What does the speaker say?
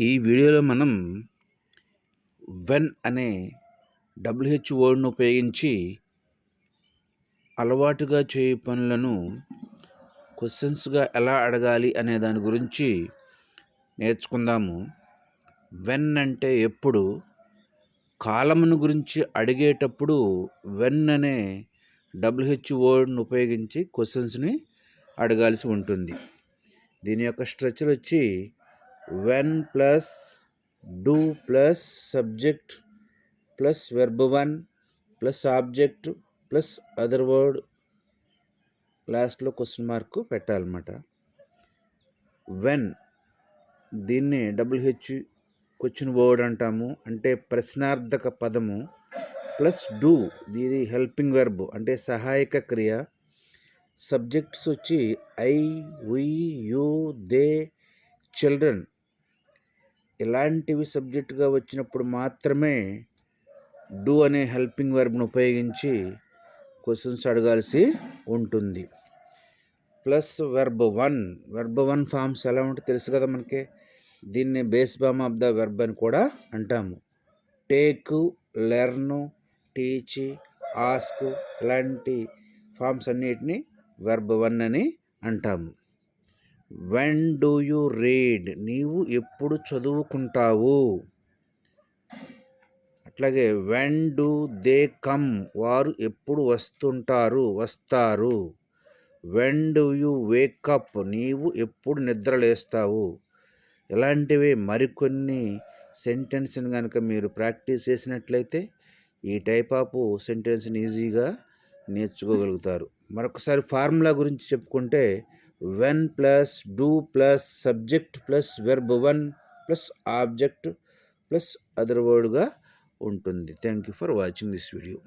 ఈ వీడియోలో మనం వెన్ అనే డబ్ల్యూహెచ్ వర్డ్ను ఉపయోగించి అలవాటుగా చేయు పనులను క్వశ్చన్స్గా ఎలా అడగాలి అనే దాని గురించి నేర్చుకుందాము. వెన్ అంటే ఎప్పుడు, కాలమును గురించి అడిగేటప్పుడు వెన్ అనే డబ్ల్యూహెచ్ వర్డ్ను ఉపయోగించి క్వశ్చన్స్ని అడగాల్సి ఉంటుంది. దీని యొక్క స్ట్రక్చర్ వచ్చి when plus do plus subject plus verb one plus object plus other word లాస్ట్లో క్వశ్చన్ మార్క్ పెట్టాలన్నమాట. వెన్ దీన్ని డబ్ల్యూహెచ్ క్వశ్చన్ వర్డ్ అంటాము, అంటే ప్రశ్నార్థక పదము. ప్లస్ డూ ఇది హెల్పింగ్ వెర్బ్ అంటే సహాయక క్రియ. సబ్జెక్ట్స్ వచ్చి I, we, you, they, children ఇలాంటివి సబ్జెక్టుగా వచ్చినప్పుడు మాత్రమే డూ అనే హెల్పింగ్ వెర్బ్ను ఉపయోగించి క్వశ్చన్స్ అడగాల్సి ఉంటుంది. ప్లస్ వెర్బ్ వన్ ఫామ్స్ ఎలా ఉంటే తెలుసు కదా మనకి. దీన్ని base form of the verb అని కూడా అంటాము. టేక్, లెర్న్, టీచ్, ఆస్క్ ఇలాంటి ఫామ్స్ అన్నిటినీ వెర్బ్ వన్ అని అంటాము. వెన్ డూ యూ రీడ్ నీవు ఎప్పుడు చదువుకుంటావు. అట్లాగే వెన్ డూ దే కమ్ వారు ఎప్పుడు వస్తారు. వెన్ డూ యూ వేకప్ నీవు ఎప్పుడు నిద్రలేస్తావు. ఇలాంటివి మరికొన్ని సెంటెన్స్ని కనుక మీరు ప్రాక్టీస్ చేసినట్లయితే ఈ టైప్ ఆఫ్ సెంటెన్స్ని ఈజీగా నేర్చుకోగలుగుతారు. మరొకసారి ఫార్ములా గురించి చెప్పుకుంటే when plus do plus subject plus verb one plus object plus other వర్డ్గా ఉంటుంది. Thank you for watching this video.